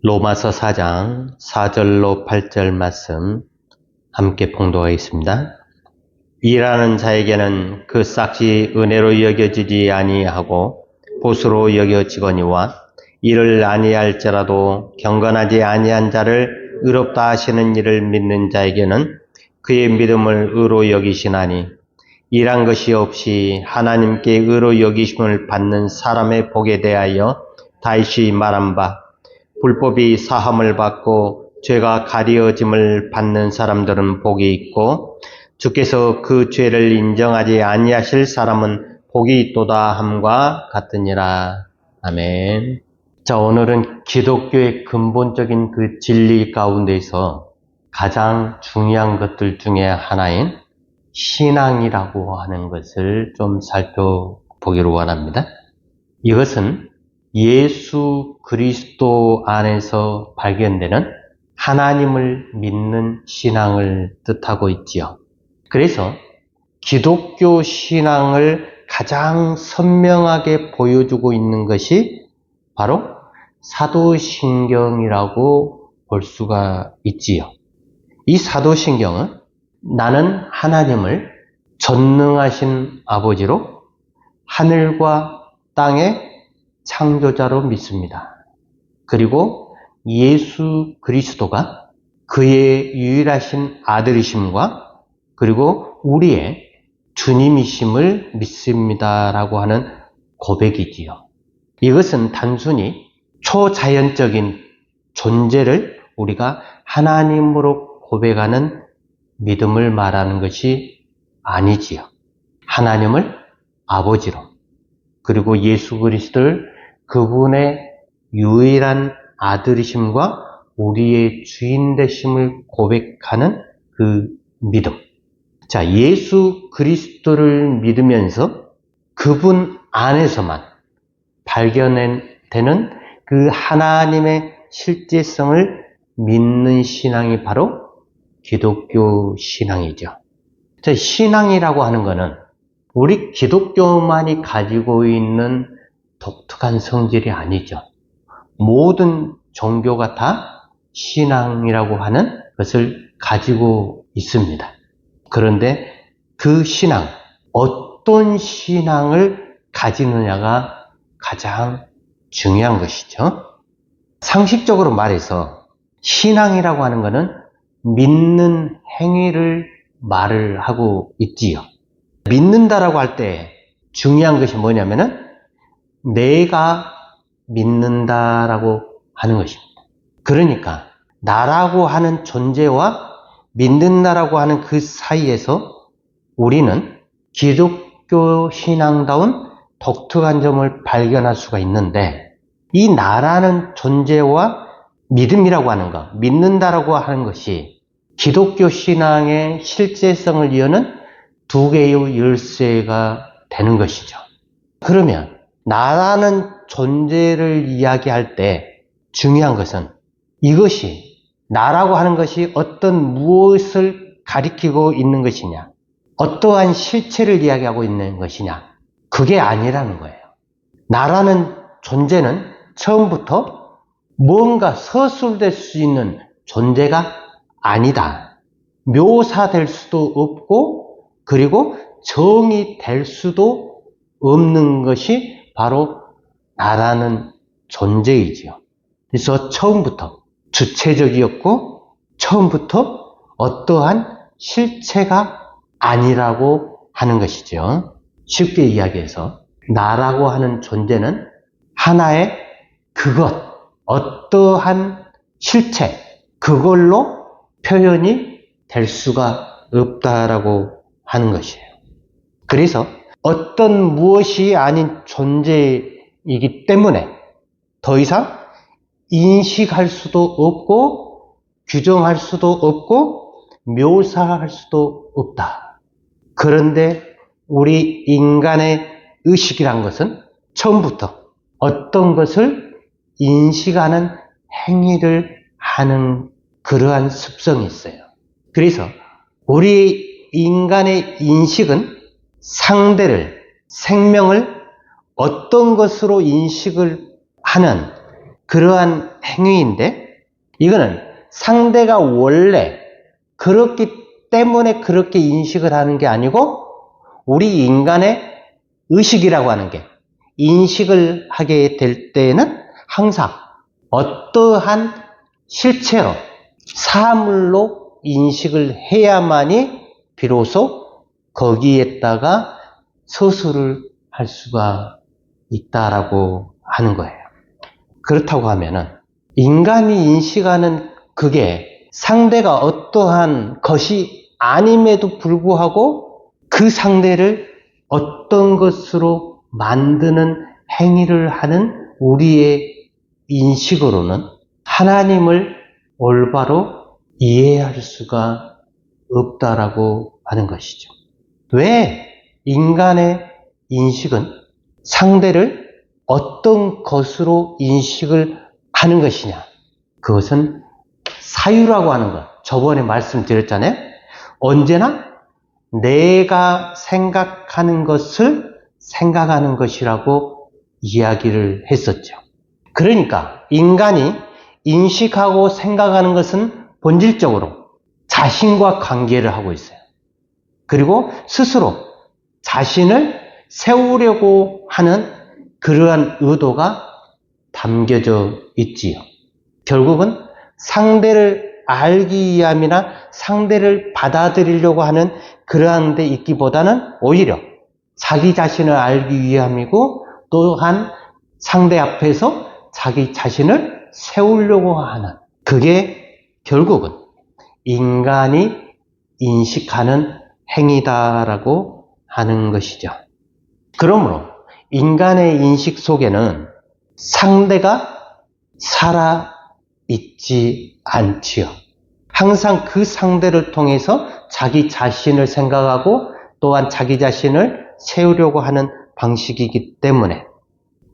로마서 4장 4절로 8절 말씀 함께 봉독하겠습니다. 일하는 자에게는 그 싹이 은혜로 여겨지지 아니하고 보수로 여겨지거니와 이를 아니할지라도 경건하지 아니한 자를 의롭다 하시는 이를 믿는 자에게는 그의 믿음을 의로 여기시나니 일한 것이 없이 하나님께 의로 여기심을 받는 사람의 복에 대하여 다시 말한 바 불법이 사함을 받고 죄가 가려짐을 받는 사람들은 복이 있고 주께서 그 죄를 인정하지 아니하실 사람은 복이 있도다 함과 같으니라. 아멘. 자, 오늘은 기독교의 근본적인 그 진리 가운데서 가장 중요한 것들 중에 하나인 신앙이라고 하는 것을 좀 살펴보기를 원합니다. 이것은 예수 그리스도 안에서 발견되는 하나님을 믿는 신앙을 뜻하고 있지요. 그래서 기독교 신앙을 가장 선명하게 보여주고 있는 것이 바로 사도신경이라고 볼 수가 있지요. 이 사도신경은 나는 하나님을 전능하신 아버지로 하늘과 땅의 창조자로 믿습니다. 그리고 예수 그리스도가 그의 유일하신 아들이심과 그리고 우리의 주님이심을 믿습니다라고 하는 고백이지요. 이것은 단순히 초자연적인 존재를 우리가 하나님으로 고백하는 믿음을 말하는 것이 아니지요. 하나님을 아버지로 그리고 예수 그리스도를 그분의 유일한 아들이심과 우리의 주인 되심을 고백하는 그 믿음. 자, 예수 그리스도를 믿으면서 그분 안에서만 발견되는 그 하나님의 실제성을 믿는 신앙이 바로 기독교 신앙이죠. 자, 신앙이라고 하는 것은 우리 기독교만이 가지고 있는 독특한 성질이 아니죠. 모든 종교가 다 신앙이라고 하는 것을 가지고 있습니다. 그런데 그 신앙, 어떤 신앙을 가지느냐가 가장 중요한 것이죠. 상식적으로 말해서 신앙이라고 하는 것은 믿는 행위를 말을 하고 있지요. 믿는다라고 할 때 중요한 것이 뭐냐면은 내가 믿는다라고 하는 것입니다. 그러니까 나라고 하는 존재와 믿는다라고 하는 그 사이에서 우리는 기독교 신앙다운 독특한 점을 발견할 수가 있는데 이 나라는 존재와 믿음이라고 하는 것, 믿는다라고 하는 것이 기독교 신앙의 실제성을 이어는 두 개의 열쇠가 되는 것이죠. 그러면 나라는 존재를 이야기할 때 중요한 것은 이것이 나라고 하는 것이 어떤 무엇을 가리키고 있는 것이냐, 어떠한 실체를 이야기하고 있는 것이냐, 그게 아니라는 거예요. 나라는 존재는 처음부터 뭔가 서술될 수 있는 존재가 아니다. 묘사될 수도 없고 그리고 정의 될 수도 없는 것이 바로 나라는 존재이지요. 그래서 처음부터 주체적이었고 처음부터 어떠한 실체가 아니라고 하는 것이죠. 쉽게 이야기해서 나라고 하는 존재는 하나의 그것, 어떠한 실체, 그걸로 표현이 될 수가 없다라고 하는 것이에요. 그래서 어떤 무엇이 아닌 존재이기 때문에 더 이상 인식할 수도 없고 규정할 수도 없고 묘사할 수도 없다. 그런데 우리 인간의 의식이란 것은 처음부터 어떤 것을 인식하는 행위를 하는 그러한 습성이 있어요. 그래서 우리 인간의 인식은 상대를, 생명을 어떤 것으로 인식을 하는 그러한 행위인데, 이거는 상대가 원래 그렇기 때문에 그렇게 인식을 하는 게 아니고, 우리 인간의 의식이라고 하는 게 인식을 하게 될 때에는 항상 어떠한 실체로, 사물로 인식을 해야만이 비로소 거기에다가 서술을 할 수가 있다라고 하는 거예요. 그렇다고 하면은 인간이 인식하는 그게 상대가 어떠한 것이 아님에도 불구하고 그 상대를 어떤 것으로 만드는 행위를 하는 우리의 인식으로는 하나님을 올바로 이해할 수가 없다라고 하는 것이죠. 왜 인간의 인식은 상대를 어떤 것으로 인식을 하는 것이냐? 그것은 사유라고 하는 것. 저번에 말씀드렸잖아요. 언제나 내가 생각하는 것을 생각하는 것이라고 이야기를 했었죠. 그러니까 인간이 인식하고 생각하는 것은 본질적으로 자신과 관계를 하고 있어요. 그리고 스스로 자신을 세우려고 하는 그러한 의도가 담겨져 있지요. 결국은 상대를 알기 위함이나 상대를 받아들이려고 하는 그러한 데 있기보다는 오히려 자기 자신을 알기 위함이고, 또한 상대 앞에서 자기 자신을 세우려고 하는, 그게 결국은 인간이 인식하는 행위다라고 하는 것이죠. 그러므로 인간의 인식 속에는 상대가 살아있지 않지요. 항상 그 상대를 통해서 자기 자신을 생각하고 또한 자기 자신을 세우려고 하는 방식이기 때문에,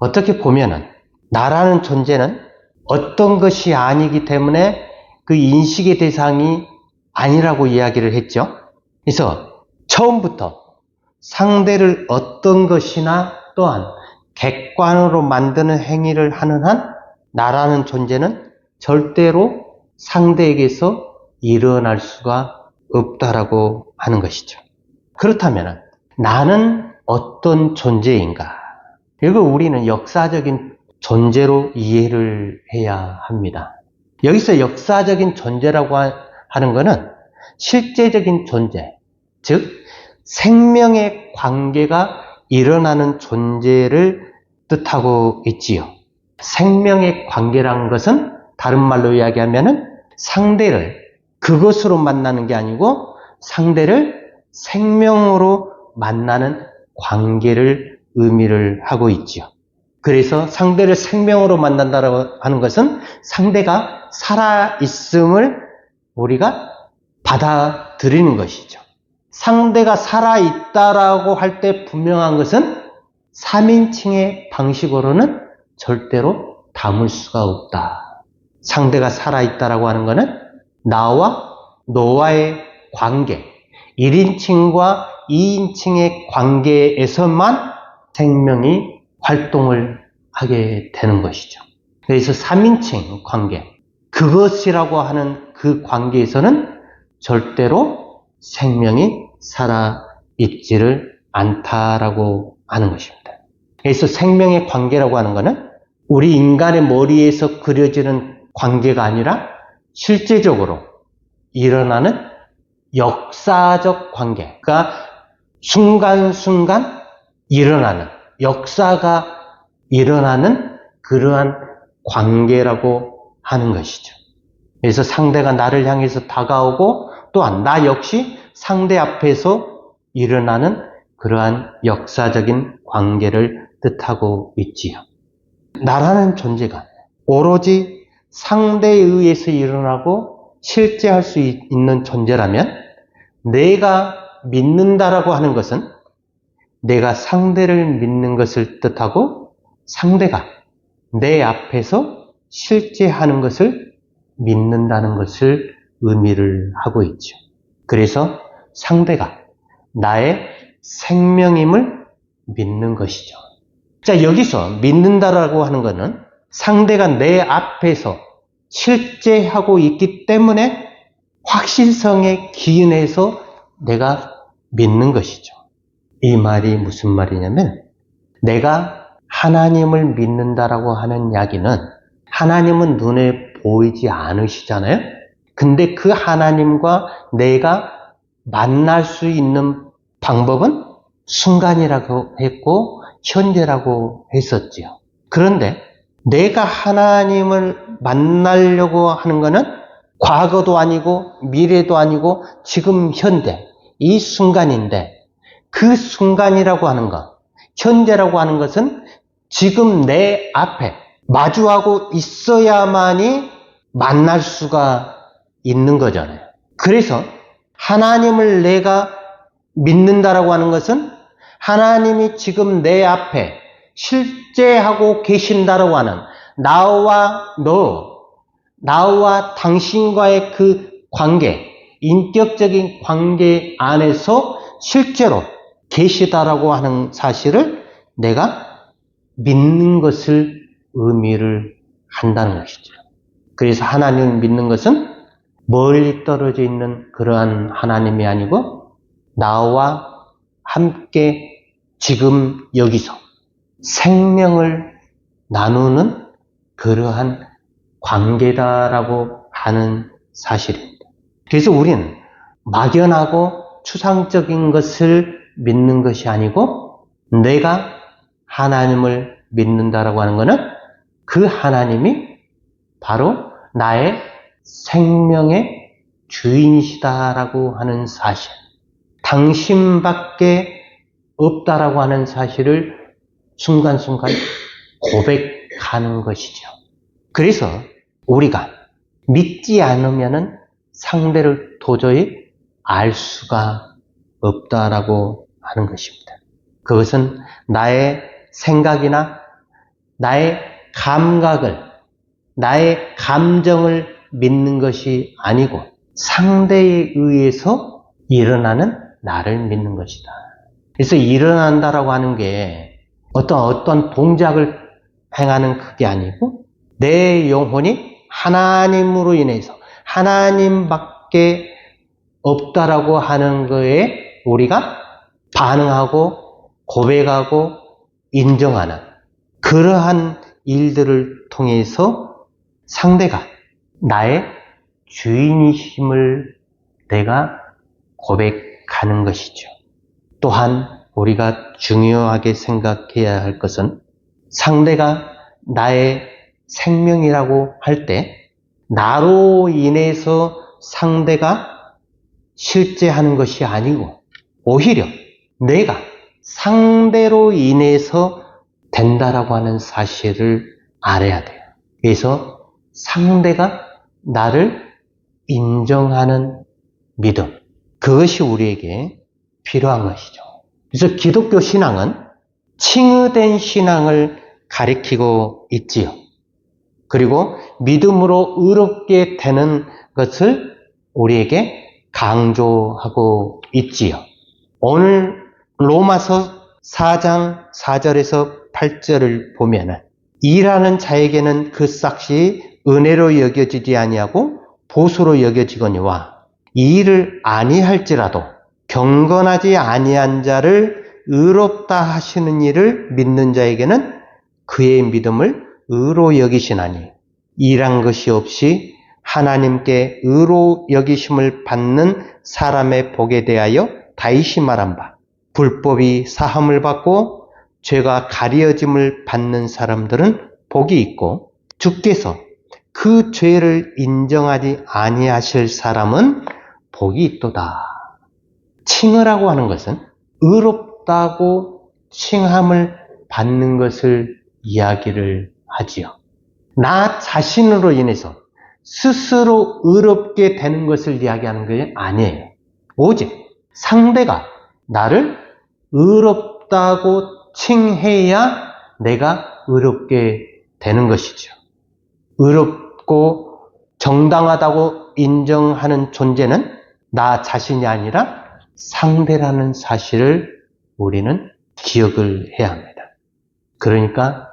어떻게 보면은 나라는 존재는 어떤 것이 아니기 때문에 그 인식의 대상이 아니라고 이야기를 했죠. 그래서 처음부터 상대를 어떤 것이나 또한 객관으로 만드는 행위를 하는 한 나라는 존재는 절대로 상대에게서 일어날 수가 없다라고 하는 것이죠. 그렇다면 나는 어떤 존재인가? 이걸 우리는 역사적인 존재로 이해를 해야 합니다. 여기서 역사적인 존재라고 하는 것은 실제적인 존재, 즉 생명의 관계가 일어나는 존재를 뜻하고 있지요. 생명의 관계라는 것은 다른 말로 이야기하면은 상대를 그것으로 만나는 게 아니고 상대를 생명으로 만나는 관계를 의미를 하고 있지요. 그래서 상대를 생명으로 만난다고 하는 것은 상대가 살아있음을 우리가 받아들이는 것이죠. 상대가 살아있다라고 할 때 분명한 것은 3인칭의 방식으로는 절대로 담을 수가 없다. 상대가 살아있다라고 하는 것은 나와 너와의 관계, 1인칭과 2인칭의 관계에서만 생명이 활동을 하게 되는 것이죠. 그래서 3인칭 관계, 그것이라고 하는 그 관계에서는 절대로 생명이 살아있지를 않다라고 하는 것입니다. 그래서 생명의 관계라고 하는 것은 우리 인간의 머리에서 그려지는 관계가 아니라 실제적으로 일어나는 역사적 관계, 그러니까 순간순간 일어나는, 역사가 일어나는 그러한 관계라고 하는 것이죠. 그래서 상대가 나를 향해서 다가오고 또한 나 역시 상대 앞에서 일어나는 그러한 역사적인 관계를 뜻하고 있지요. 나라는 존재가 오로지 상대에 의해서 일어나고 실제할 수 있는 존재라면, 내가 믿는다라고 하는 것은 내가 상대를 믿는 것을 뜻하고 상대가 내 앞에서 실제하는 것을 믿는다는 것을 의미를 하고 있죠. 그래서 상대가 나의 생명임을 믿는 것이죠. 자, 여기서 믿는다라고 하는 것은 상대가 내 앞에서 실제하고 있기 때문에 확신성에 기인해서 내가 믿는 것이죠. 이 말이 무슨 말이냐면, 내가 하나님을 믿는다라고 하는 이야기는, 하나님은 눈에 보이지 않으시잖아요. 근데 그 하나님과 내가 만날 수 있는 방법은 순간이라고 했고 현재라고 했었지요. 그런데 내가 하나님을 만나려고 하는 것은 과거도 아니고 미래도 아니고 지금 현재 이 순간인데, 그 순간이라고 하는 것, 현재라고 하는 것은 지금 내 앞에 마주하고 있어야만이 만날 수가 있는 거잖아요. 그래서 하나님을 내가 믿는다라고 하는 것은 하나님이 지금 내 앞에 실제하고 계신다라고 하는, 나와 당신과의 그 관계, 인격적인 관계 안에서 실제로 계시다라고 하는 사실을 내가 믿는 것을 의미를 한다는 것이죠. 그래서 하나님을 믿는 것은 멀리 떨어져 있는 그러한 하나님이 아니고 나와 함께 지금 여기서 생명을 나누는 그러한 관계다라고 하는 사실입니다. 그래서 우리는 막연하고 추상적인 것을 믿는 것이 아니고, 내가 하나님을 믿는다라고 하는 것은 그 하나님이 바로 나의 생명의 주인이시다라고 하는 사실, 당신밖에 없다라고 하는 사실을 순간순간 고백하는 것이죠. 그래서 우리가 믿지 않으면 상대를 도저히 알 수가 없다라고 하는 것입니다. 그것은 나의 생각이나 나의 감각을, 나의 감정을 믿는 것이 아니고 상대에 의해서 일어나는 나를 믿는 것이다. 그래서 일어난다라고 하는 게 어떤 동작을 행하는 그게 아니고, 내 영혼이 하나님으로 인해서 하나님밖에 없다라고 하는 거에 우리가 반응하고 고백하고 인정하는 그러한 일들을 통해서 상대가 나의 주인이심을 내가 고백하는 것이죠. 또한 우리가 중요하게 생각해야 할 것은, 상대가 나의 생명이라고 할 때 나로 인해서 상대가 실제하는 것이 아니고 오히려 내가 상대로 인해서 된다라고 하는 사실을 알아야 돼요. 그래서 상대가 나를 인정하는 믿음, 그것이 우리에게 필요한 것이죠. 그래서 기독교 신앙은 칭의된 신앙을 가리키고 있지요. 그리고 믿음으로 의롭게 되는 것을 우리에게 강조하고 있지요. 오늘 로마서 4장 4절에서 8절을 보면은, 일하는 자에게는 그 삭시 은혜로 여겨지지 아니하고 보수로 여겨지거니와, 이 일을 아니할지라도 경건하지 아니한 자를 의롭다 하시는 일을 믿는 자에게는 그의 믿음을 의로 여기시나니, 일한 것이 없이 하나님께 의로 여기심을 받는 사람의 복에 대하여 다윗이 말한 바, 불법이 사함을 받고 죄가 가려짐을 받는 사람들은 복이 있고, 주께서 그 죄를 인정하지 아니하실 사람은 복이 있도다. 칭의라고 하는 것은 의롭다고 칭함을 받는 것을 이야기를 하지요. 나 자신으로 인해서 스스로 의롭게 되는 것을 이야기하는 게 아니에요. 오직 상대가 나를 의롭다고 칭해야 내가 의롭게 되는 것이죠. 의롭고 정당하다고 인정하는 존재는 나 자신이 아니라 상대라는 사실을 우리는 기억을 해야 합니다. 그러니까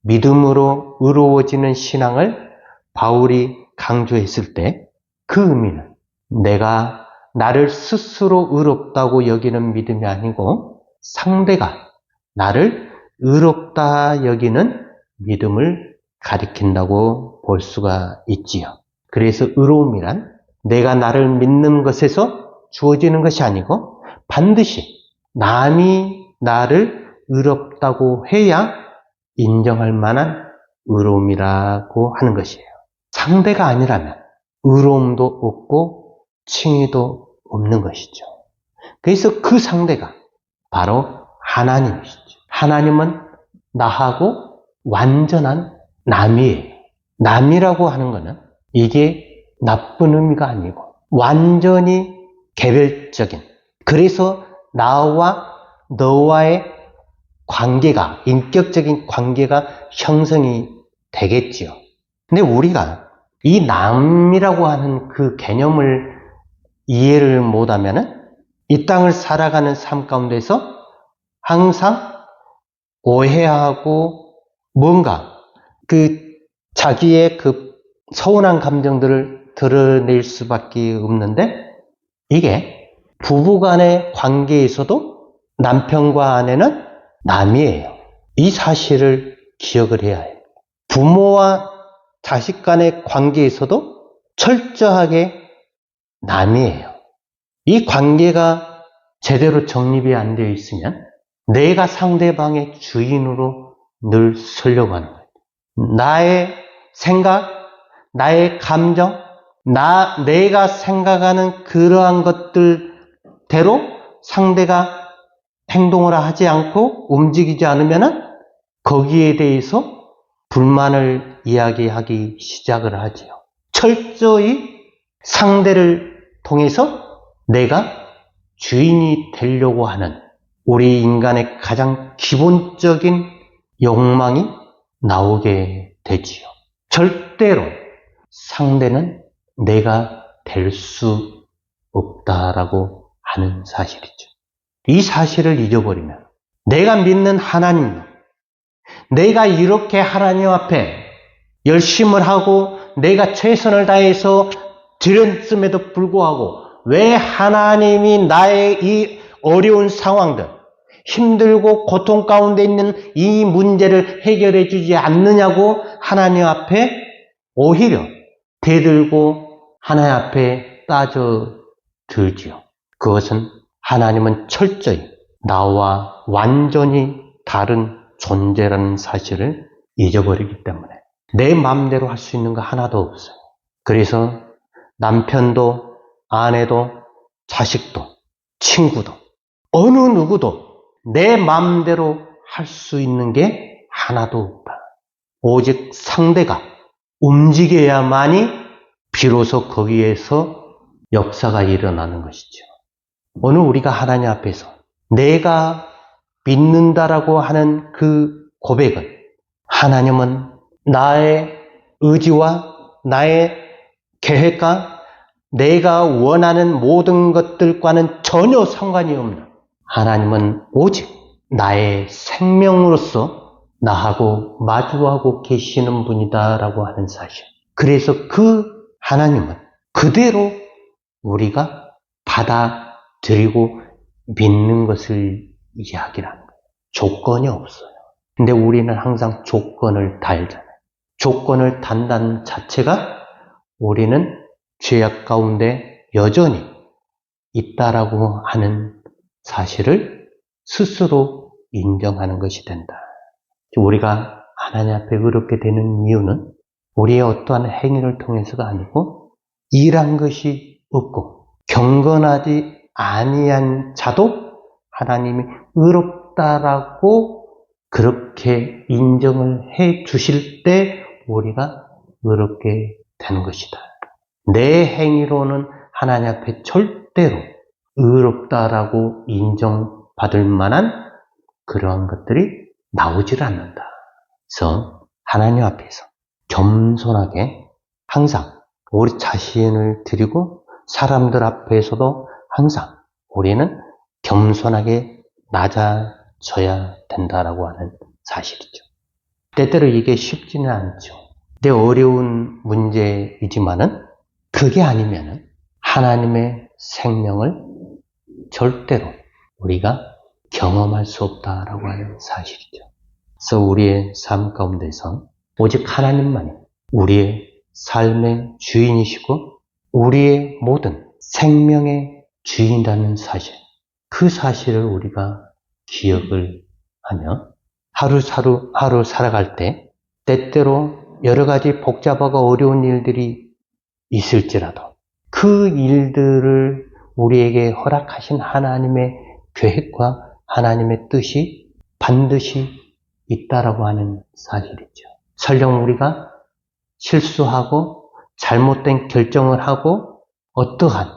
믿음으로 의로워지는 신앙을 바울이 강조했을 때 그 의미는 내가 나를 스스로 의롭다고 여기는 믿음이 아니고 상대가 나를 의롭다 여기는 믿음을 가리킨다고 볼 수가 있지요. 그래서 의로움이란 내가 나를 믿는 것에서 주어지는 것이 아니고 반드시 남이 나를 의롭다고 해야 인정할 만한 의로움이라고 하는 것이에요. 상대가 아니라면 의로움도 없고 칭의도 없는 것이죠. 그래서 그 상대가 바로 하나님이시죠. 하나님은 나하고 완전한 남이에요. 남이라고 하는 것은 이게 나쁜 의미가 아니고 완전히 개별적인, 그래서 나와 너와의 관계가, 인격적인 관계가 형성이 되겠지요. 근데 우리가 이 남이라고 하는 그 개념을 이해를 못하면은 이 땅을 살아가는 삶 가운데서 항상 오해하고 뭔가 그 자기의 그 서운한 감정들을 드러낼 수밖에 없는데, 이게 부부 간의 관계에서도 남편과 아내는 남이에요. 이 사실을 기억을 해야 해요. 부모와 자식 간의 관계에서도 철저하게 남이에요. 이 관계가 제대로 정립이 안 되어 있으면 내가 상대방의 주인으로 늘 서려고 하는 거예요. 나의 생각, 나의 감정, 내가 생각하는 그러한 것들대로 상대가 행동을 하지 않고 움직이지 않으면 거기에 대해서 불만을 이야기하기 시작을 하지요. 철저히 상대를 통해서 내가 주인이 되려고 하는 우리 인간의 가장 기본적인 욕망이 나오게 되지요. 절대로 상대는 내가 될 수 없다라고 하는 사실이죠. 이 사실을 잊어버리면 내가 믿는 하나님, 내가 이렇게 하나님 앞에 열심을 하고 내가 최선을 다해서 드렸음에도 불구하고 왜 하나님이 나의 이 어려운 상황들, 힘들고 고통 가운데 있는 이 문제를 해결해 주지 않느냐고 하나님 앞에 오히려 대들고 하나님 앞에 따져들지요. 그것은 하나님은 철저히 나와 완전히 다른 존재라는 사실을 잊어버리기 때문에 내 마음대로 할 수 있는 거 하나도 없어요. 그래서 남편도 아내도 자식도 친구도 어느 누구도 내 마음대로 할 수 있는 게 하나도 없다. 오직 상대가 움직여야만이 비로소 거기에서 역사가 일어나는 것이죠. 오늘 우리가 하나님 앞에서 내가 믿는다라고 하는 그 고백은 하나님은 나의 의지와 나의 계획과 내가 원하는 모든 것들과는 전혀 상관이 없는, 하나님은 오직 나의 생명으로서 나하고 마주하고 계시는 분이다라고 하는 사실. 그래서 그 하나님은 그대로 우리가 받아들이고 믿는 것을 이야기를 하는 거예요. 조건이 없어요. 근데 우리는 항상 조건을 달잖아요. 조건을 단다는 자체가 우리는 죄악 가운데 여전히 있다라고 하는 사실을 스스로 인정하는 것이 된다. 우리가 하나님 앞에 의롭게 되는 이유는 우리의 어떠한 행위를 통해서가 아니고 일한 것이 없고 경건하지 아니한 자도 하나님이 의롭다라고 그렇게 인정을 해 주실 때 우리가 의롭게 되는 것이다. 내 행위로는 하나님 앞에 절대로 의롭다라고 인정받을 만한 그러한 것들이 나오질 않는다. 그래서 하나님 앞에서 겸손하게 항상 우리 자신을 드리고 사람들 앞에서도 항상 우리는 겸손하게 낮아져야 된다라고 하는 사실이죠. 때때로 이게 쉽지는 않죠. 내 어려운 문제이지만은 그게 아니면은 하나님의 생명을 절대로 우리가 경험할 수 없다라고 하는 사실이죠. 그래서 우리의 삶 가운데서 오직 하나님만이 우리의 삶의 주인이시고 우리의 모든 생명의 주인이라는 사실, 그 사실을 우리가 기억을 하며 하루 살아갈 때 때때로 여러 가지 복잡하고 어려운 일들이 있을지라도 그 일들을 우리에게 허락하신 하나님의 계획과 하나님의 뜻이 반드시 있다라고 하는 사실이죠. 설령 우리가 실수하고 잘못된 결정을 하고 어떠한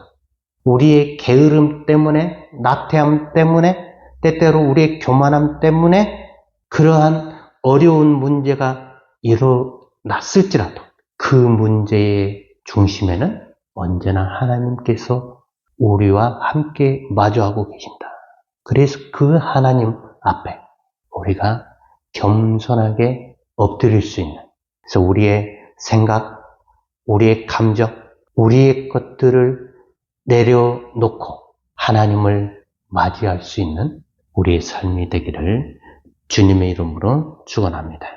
우리의 게으름 때문에, 나태함 때문에, 때때로 우리의 교만함 때문에 그러한 어려운 문제가 일어났을지라도 그 문제의 중심에는 언제나 하나님께서 우리와 함께 마주하고 계신다. 그래서 그 하나님 앞에 우리가 겸손하게 엎드릴 수 있는, 그래서 우리의 생각, 우리의 감정, 우리의 것들을 내려놓고 하나님을 맞이할 수 있는 우리의 삶이 되기를 주님의 이름으로 축원합니다.